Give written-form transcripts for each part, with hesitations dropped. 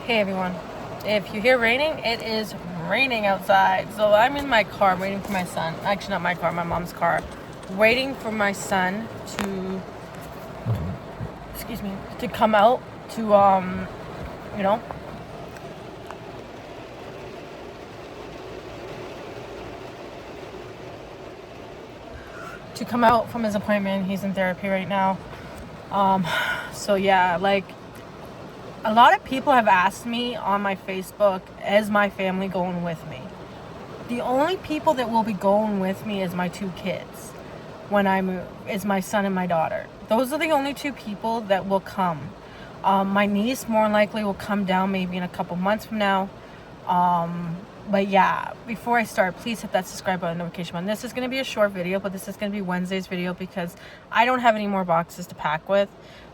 Hey everyone, if you hear raining, it is raining outside. So I'm in my car waiting for my son. Actually, not my car, my mom's car. Waiting for my son to, to come out to, you know, to come out from his appointment. He's in therapy right now. So yeah, like, a lot of people have asked me on my Facebook, is my family going with me? The only people that will be going with me is my two kids when I move, is my son and my daughter. Those are the only two people that will come. My niece more likely will come down maybe in a couple months from now. But yeah, before I start, please hit that subscribe button, notification button. This is going to be a short video, but this is going to be Wednesday's video because I don't have any more boxes to pack with.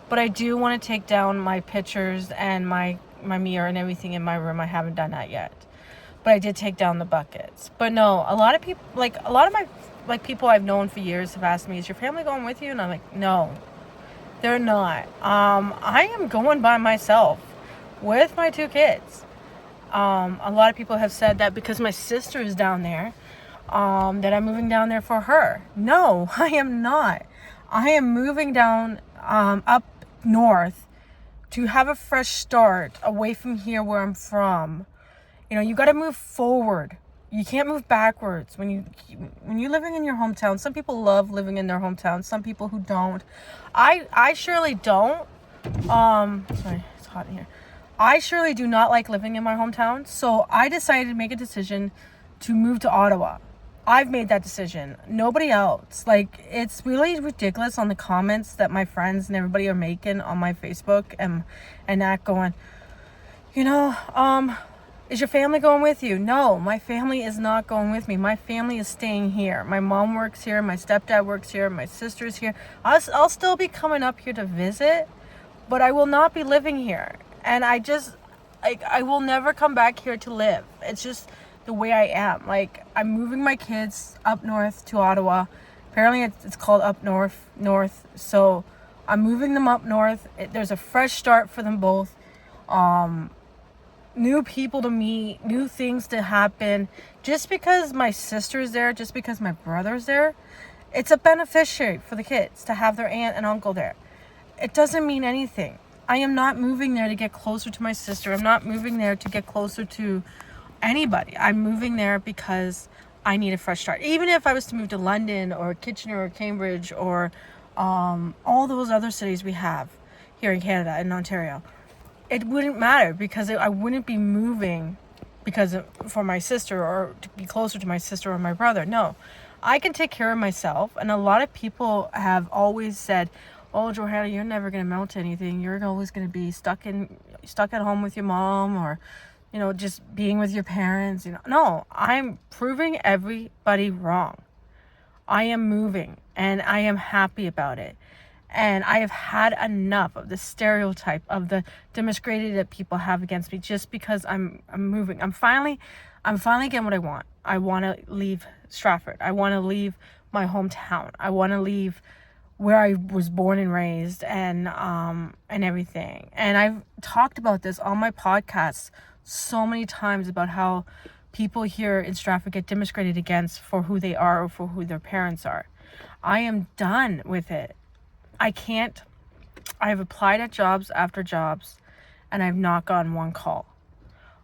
But I do want to take down my pictures and my mirror and everything in my room. I haven't done that yet. But I did take down the buckets. But no, a lot of people, a lot of my people I've known for years have asked me, is your family going with you? And I'm like, no, they're not. I am going by myself with my two kids. A lot of people have said that because my sister is down there, that I'm moving down there for her. No, I am not. I am moving down up north to have a fresh start away from here where I'm from. You know, you got to move forward. You can't move backwards when you're living in your hometown. Some people love living in their hometown. Some people who don't. I surely don't. Sorry, it's hot in here. I surely do not like living in my hometown. So I decided to make a decision to move to Ottawa. I've made that decision. Nobody else. Like, it's really ridiculous on the comments that my friends and everybody are making on my Facebook and that going, is your family going with you? No, my family is not going with me. My family is staying here. My mom works here. My stepdad works here. My sister's here. I'll still be coming up here to visit, but I will not be living here. And I will never come back here to live. It's just the way I am. Like, I'm moving my kids up north to Ottawa. Apparently it's called up north. So I'm moving them up north. There's a fresh start for them both. New people to meet, new things to happen. Just because my sister's there, just because my brother's there, it's a beneficiary for the kids to have their aunt and uncle there. It doesn't mean anything. I am not moving there to get closer to my sister. I'm not moving there to get closer to anybody. I'm moving there because I need a fresh start. Even if I was to move to London or Kitchener or Cambridge or all those other cities we have here in Canada and Ontario, it wouldn't matter because I wouldn't be moving for my sister or to be closer to my sister or my brother. No, I can take care of myself. And a lot of people have always said, oh, Johanna, you're never going to amount to anything. You're always going to be stuck at home with your mom or, just being with your parents. No, I'm proving everybody wrong. I am moving and I am happy about it. And I have had enough of the stereotype of the discrimination that people have against me just because I'm moving. I'm finally getting what I want. I want to leave Stratford. I want to leave my hometown. I want to leave where I was born and raised and everything. And I've talked about this on my podcast so many times about how people here in Stratford get discriminated against for who they are or for who their parents are. I am done with it. I've applied at jobs after jobs and I've not gotten one call.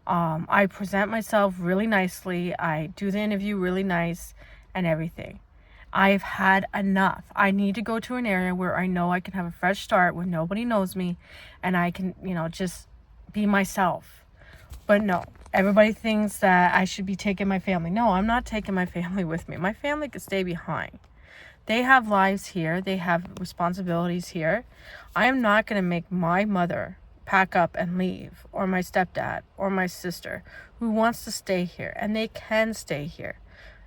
I present myself really nicely. I do the interview really nice and everything. I've had enough. I need to go to an area where I know I can have a fresh start, where nobody knows me and I can, just be myself. But no, everybody thinks that I should be taking my family. No, I'm not taking my family with me. My family could stay behind. They have lives here. They have responsibilities here. I am not going to make my mother pack up and leave, or my stepdad, or my sister who wants to stay here, and they can stay here.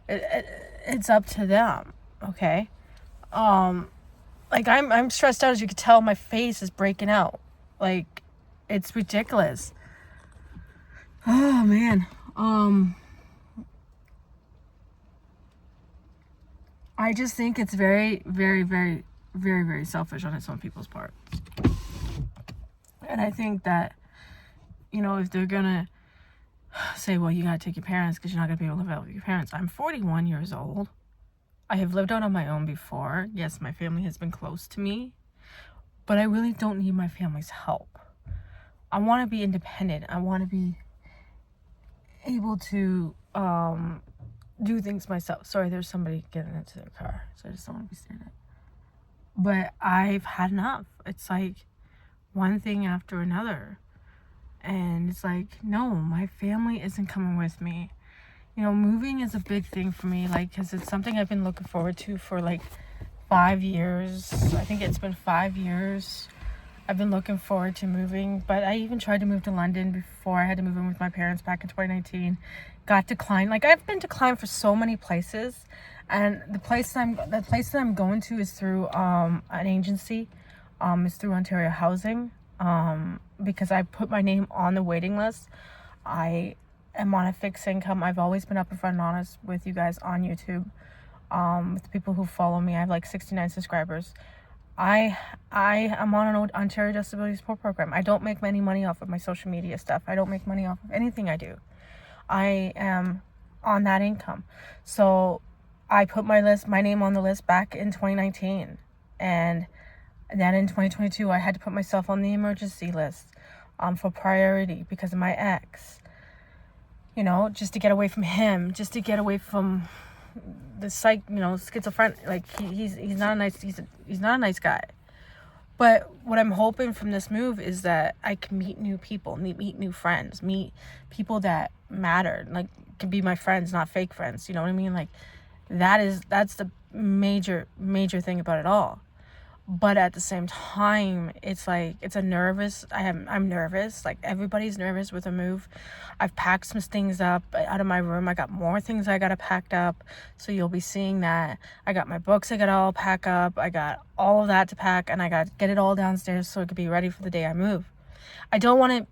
It's up to them, okay? I'm stressed out, as you can tell. My face is breaking out. Like, it's ridiculous. Oh, man. I just think it's very, very, very, very, very selfish on some people's part. And I think that if they're gonna say, well, you gotta take your parents because you're not gonna be able to live out with your parents. I'm 41 years old. I have lived out on my own before. Yes, my family has been close to me, but I really don't need my family's help. I want to be independent. I want to be able to do things myself. Sorry, there's somebody getting into their car, so I just don't want to be staring at. But I've had enough. It's like one thing after another. And it's like, no, my family isn't coming with me. Moving is a big thing for me, like, because it's something I've been looking forward to for like 5 years. I think it's been 5 years. I've been looking forward to moving, but I even tried to move to London before. I had to move in with my parents back in 2019. Got declined. Like, I've been declined for so many places, and the place that I'm going to is through an agency. It's through Ontario Housing. Because I put my name on the waiting list. I am on a fixed income. I've always been upfront and honest with you guys on YouTube. With the people who follow me, I have like 69 subscribers. I am on an Ontario Disability Support Program. I don't make any money off of my social media stuff. I don't make money off of anything I do. I am on that income. So I put my name on the list back in 2019, and then in 2022, I had to put myself on the emergency list for priority because of my ex. Just to get away from him, just to get away from the schizophrenic. Like, he's not a nice guy. But what I'm hoping from this move is that I can meet new people, meet new friends, meet people that matter, like, can be my friends, not fake friends. You know what I mean? Like, that's the major thing about it all. But at the same time, it's like, I'm nervous. Like, everybody's nervous with a move. I've packed some things up out of my room. I got more things I gotta pack up, so you'll be seeing that. I got my books I gotta all pack up. I got all of that to pack, and I gotta get it all downstairs so it could be ready for the day I move. I don't want to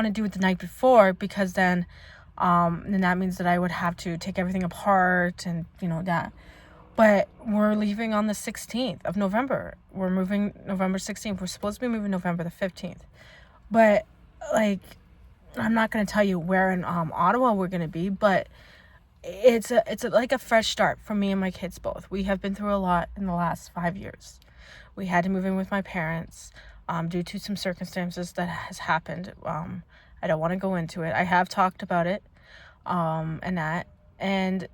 do it the night before, because then that means that I would have to take everything apart and that. But we're leaving on the 16th of November. We're moving November 16th. We're supposed to be moving November the 15th. But, like, I'm not going to tell you where in Ottawa we're going to be, but it's like a fresh start for me and my kids both. We have been through a lot in the last 5 years. We had to move in with my parents due to some circumstances that has happened. I don't want to go into it. I have talked about it and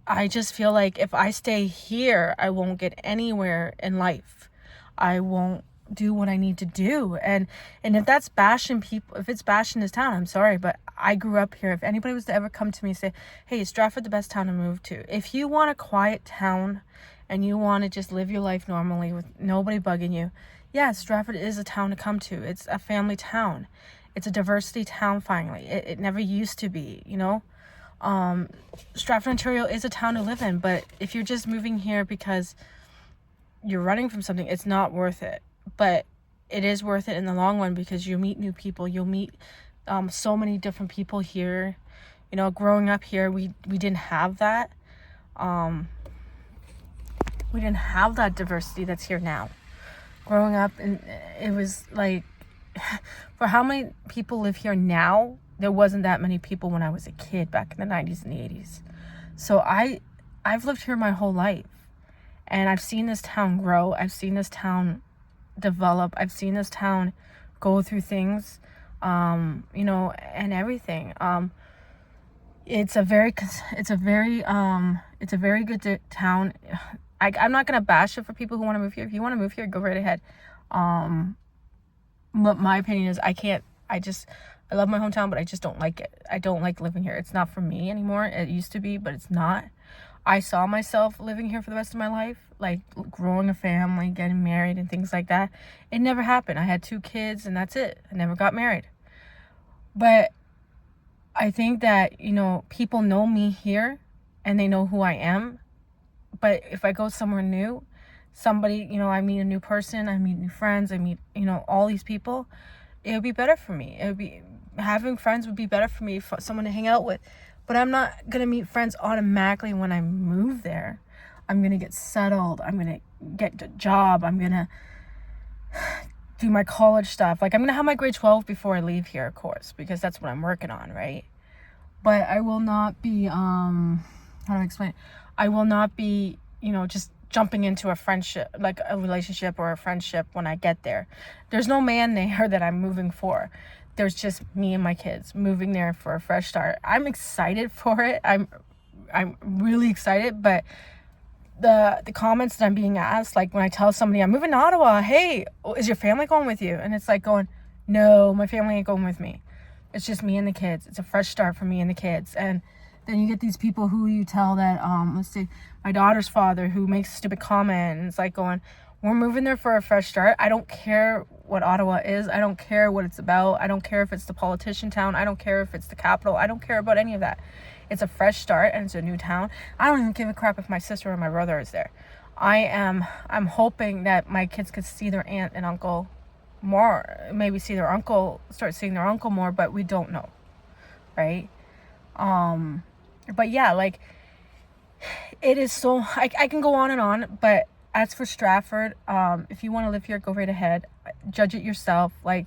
I just feel like if I stay here, I won't get anywhere in life. I won't do what I need to do. And if that's bashing people, if it's bashing this town, I'm sorry, but I grew up here. If anybody was to ever come to me and say, hey, is Stratford the best town to move to? If you want a quiet town and you want to just live your life normally with nobody bugging you, yeah, Stratford is a town to come to. It's a family town. It's a diversity town finally. It never used to be, Stratford, Ontario is a town to live in, but if you're just moving here because you're running from something, it's not worth it. But it is worth it in the long run, because you meet new people. You'll meet so many different people here. Growing up here, we didn't have that. We didn't have that diversity that's here now. Growing up, and it was like, for how many people live here now, there wasn't that many people when I was a kid back in the 90s and the 80s. So I've lived here my whole life, and I've seen this town grow. I've seen this town develop. I've seen this town go through things, and everything. It's a very good town. I'm not gonna bash it for people who want to move here. If you want to move here, go right ahead. But my opinion is, I love my hometown, but I just don't like it. I don't like living here. It's not for me anymore. It used to be, but it's not. I saw myself living here for the rest of my life, like growing a family, getting married and things like that. It never happened. I had 2 kids and that's it. I never got married. But I think that, people know me here and they know who I am. But if I go somewhere new, I meet a new person, I meet new friends, I meet, all these people, it would be better for me. Having friends would be better for me, for someone to hang out with. But I'm not going to meet friends automatically when I move there. I'm going to get settled. I'm going to get a job. I'm going to do my college stuff. Like, I'm gonna have my grade 12 before I leave here, of course, because that's what I'm working on, right? But I will not be how do I explain it? I will not be, just jumping into a friendship, like a relationship or a friendship when I get there. There's no man there that I'm moving for. There's just me and my kids moving there for a fresh start. I'm excited for it. I'm really excited, but the comments that I'm being asked, like when I tell somebody I'm moving to Ottawa, hey, is your family going with you? And it's like going, no, my family ain't going with me. It's just me and the kids. It's a fresh start for me and the kids. And then you get these people who you tell that, let's say my daughter's father, who makes a stupid comment, and it's like going, we're moving there for a fresh start. I don't care what Ottawa is. I don't care what it's about. I don't care if it's the politician town. I don't care if it's the capital. I don't care about any of that. It's a fresh start and it's a new town. I don't even give a crap if my sister or my brother is there. I'm hoping that my kids could see their aunt and uncle more, maybe start seeing their uncle more, but we don't know, right? But yeah, like, it is so, I can go on and on, but as for Stratford, if you want to live here, go right ahead. Judge it yourself. Like,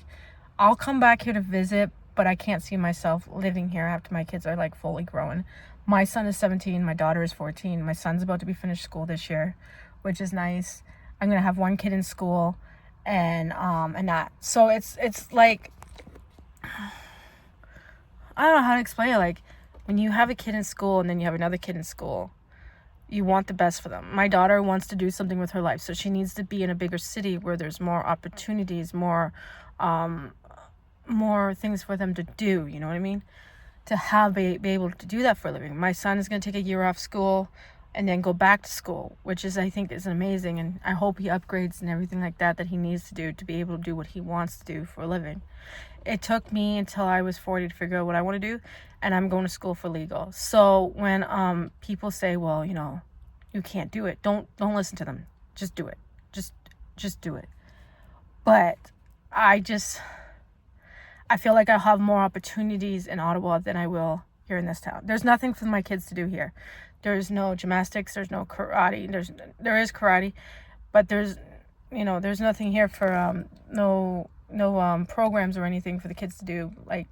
I'll come back here to visit, but I can't see myself living here after my kids are like fully grown. My son is 17, my daughter is 14. My son's about to be finished school this year, which is nice. I'm gonna have one kid in school, and that. So it's like, I don't know how to explain it. Like, when you have a kid in school and then you have another kid in school, you want the best for them. My daughter wants to do something with her life, so she needs to be in a bigger city where there's more opportunities, more things for them to do, you know what I mean? To be able to do that for a living. My son is going to take a year off school and then go back to school, which I think is amazing, and I hope he upgrades and everything like that he needs to do to be able to do what he wants to do for a living. It took me until I was 40 to figure out what I want to do, and I'm going to school for legal. So when people say, well, you can't do it, don't listen to them. Just do it. Just do it. But I feel like I'll have more opportunities in Ottawa than I will here in this town. There's nothing for my kids to do here. There's no gymnastics, there's no karate. There is karate, but there's nothing here for no programs or anything for the kids to do. Like,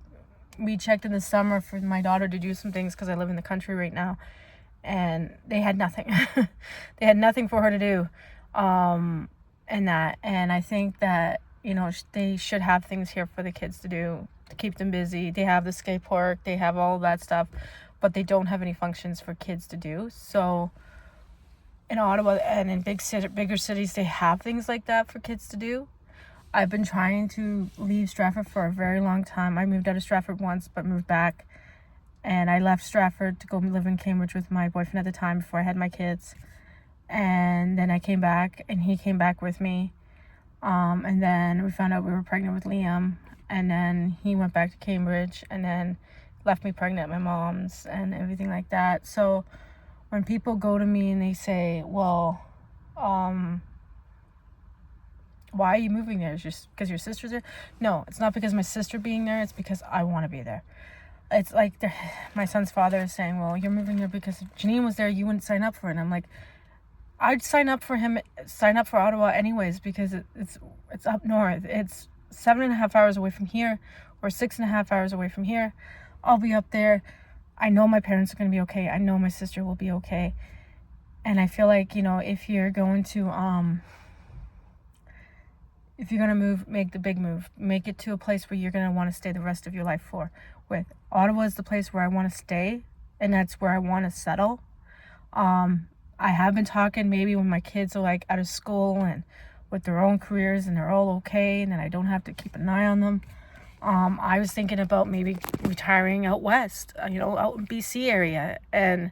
we checked in the summer for my daughter to do some things because I live in the country right now, and they had nothing. They had nothing for her to do, and I think that they should have things here for the kids to do to keep them busy. They have the skate park, they have all of that stuff, but they don't have any functions for kids to do. So in Ottawa and in bigger cities, they have things like that for kids to do. I've been trying to leave Stratford for a very long time. I moved out of Stratford once, but moved back. And I left Stratford to go live in Cambridge with my boyfriend at the time before I had my kids. And then I came back, and he came back with me. And then we found out we were pregnant with Liam. And then he went back to Cambridge and then left me pregnant at my mom's and everything like that. So when people go to me and they say, well, why are you moving there? Is just because your sister's there? No, it's not because my sister being there. It's because I want to be there. It's like my son's father is saying, well, you're moving there because if Janine was there, you wouldn't sign up for it. And I'm like, I'd sign up for Ottawa anyways, because it's up north. It's 7.5 hours away from here, or 6.5 hours away from here. I'll be up there. I know my parents are going to be okay. I know my sister will be okay. And I feel like, if you're going to move, make the big move. Make it to a place where you're going to want to stay the rest of your life with. Ottawa is the place where I want to stay, and that's where I want to settle. I have been talking maybe when my kids are like out of school and with their own careers and they're all okay, and then I don't have to keep an eye on them. I was thinking about maybe retiring out west, out in BC area, and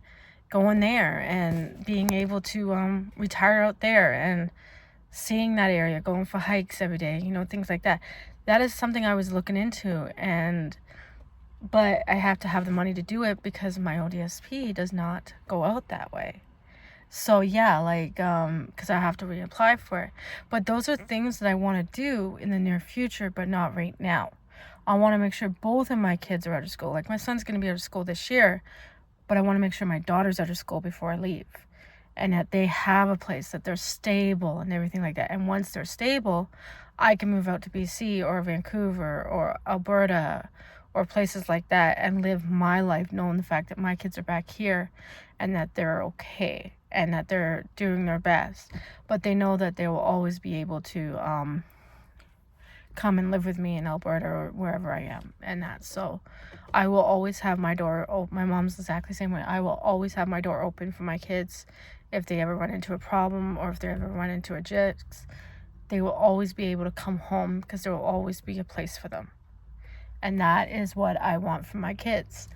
going there and being able to retire out there and seeing that area, going for hikes every day, things like that. That is something I was looking into, but I have to have the money to do it because my ODSP does not go out that way. So yeah, because I have to reapply for it. But those are things that I want to do in the near future, but not right now. I want to make sure both of my kids are out of school. Like, my son's going to be out of school this year, but I want to make sure my daughter's out of school before I leave, and that they have a place, that they're stable and everything like that. And once they're stable, I can move out to BC or Vancouver or Alberta or places like that and live my life knowing the fact that my kids are back here and that they're okay and that they're doing their best. But they know that they will always be able to come and live with me in Alberta or wherever I am. And that's so I will always have my door open. My mom's exactly the same way. I will always have my door open for my kids. If they ever run into a problem or if they ever run into a jix, they will always be able to come home because there will always be a place for them. And that is what I want for my kids,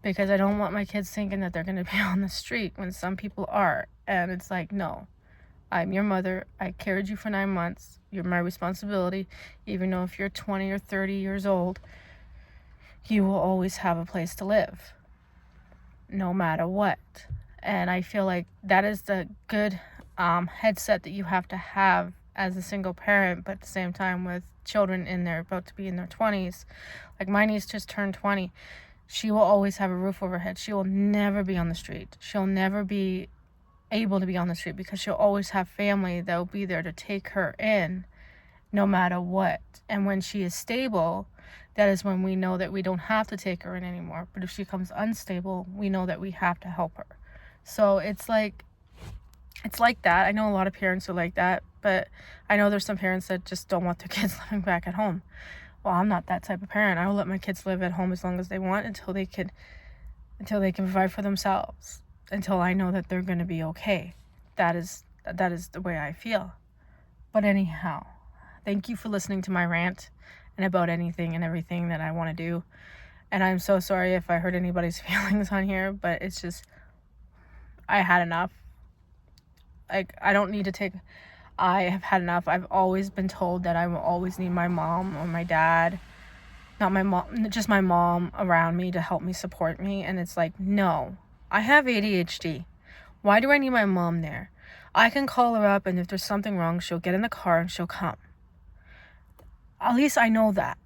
because I don't want my kids thinking that they're going to be on the street when some people are. And it's like, no, I'm your mother. I carried you for 9 months. You're my responsibility. Even though if you're 20 or 30 years old, you will always have a place to live, no matter what. And I feel like that is the good headset that you have to have as a single parent, but at the same time with children in their about to be in their 20s. Like my niece just turned 20. She will always have a roof over her head. She will never be on the street. She'll never be able to be on the street because she'll always have family that will be there to take her in no matter what. And when she is stable, that is when we know that we don't have to take her in anymore. But if she becomes unstable, we know that we have to help her. So it's like that. I know a lot of parents are like that, but I know there's some parents that just don't want their kids living back at home. Well, I'm not that type of parent. I will let my kids live at home as long as they want until they can provide for themselves, until I know that they're going to be okay. That is the way I feel. But anyhow, thank you for listening to my rant and about anything and everything that I want to do. And I'm so sorry if I hurt anybody's feelings on here, but it's just, I had enough. Like, I have had enough. I've always been told that I will always need my mom or my dad, not my mom, just my mom around me to help me, support me. And it's like, no, I have ADHD. Why do I need my mom there? I can call her up, and if there's something wrong, she'll get in the car and she'll come. At least I know that.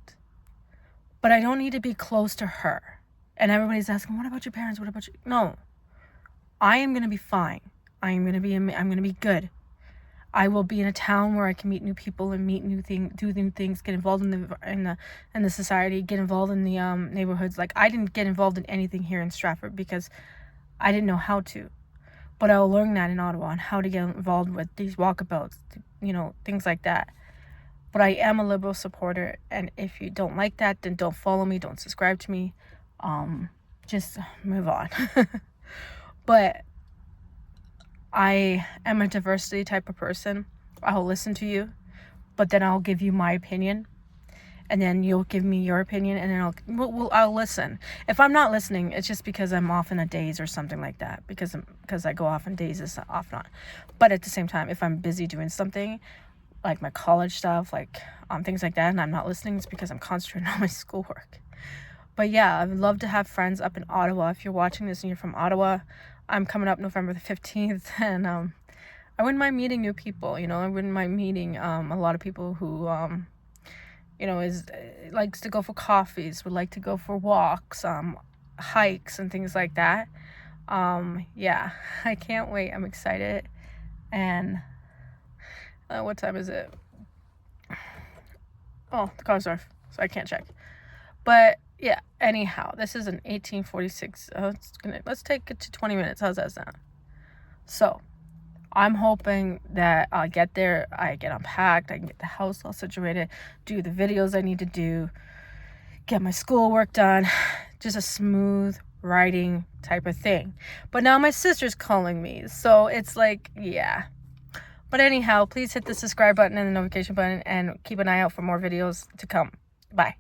But I don't need to be close to her. And everybody's asking, what about your parents? What about you? No. I am going to be fine. I'm going to be good. I will be in a town where I can meet new people and meet new things, do new things, get involved in the society, get involved in the neighborhoods. Like, I didn't get involved in anything here in Stratford because I didn't know how to. But I'll learn that in Ottawa on how to get involved with these walkabouts, things like that. But I am a Liberal supporter, and if you don't like that, then don't follow me, don't subscribe to me. Just move on. But I am a diversity type of person. I'll listen to you, but then I'll give you my opinion, and then you'll give me your opinion, and then I'll listen. If I'm not listening, it's just because I'm off in a daze or something like that, because I go off in dazes off and on. But at the same time, if I'm busy doing something, like my college stuff, like things like that, and I'm not listening, it's because I'm concentrating on my schoolwork. But yeah, I'd love to have friends up in Ottawa. If you're watching this and you're from Ottawa, I'm coming up November the 15th, and I wouldn't mind meeting new people. I wouldn't mind meeting a lot of people who likes to go for coffees, would like to go for walks, hikes and things like that. Yeah, I can't wait. I'm excited. And what time is it? Oh, the car's off, so I can't check. But yeah, anyhow, this is an 1846. Let's take it to 20 minutes. How's that sound? So, I'm hoping that I'll get there, I get unpacked, I can get the house all situated, do the videos I need to do, get my schoolwork done, just a smooth riding type of thing. But now my sister's calling me, so it's like, yeah. But anyhow, please hit the subscribe button and the notification button and keep an eye out for more videos to come. Bye.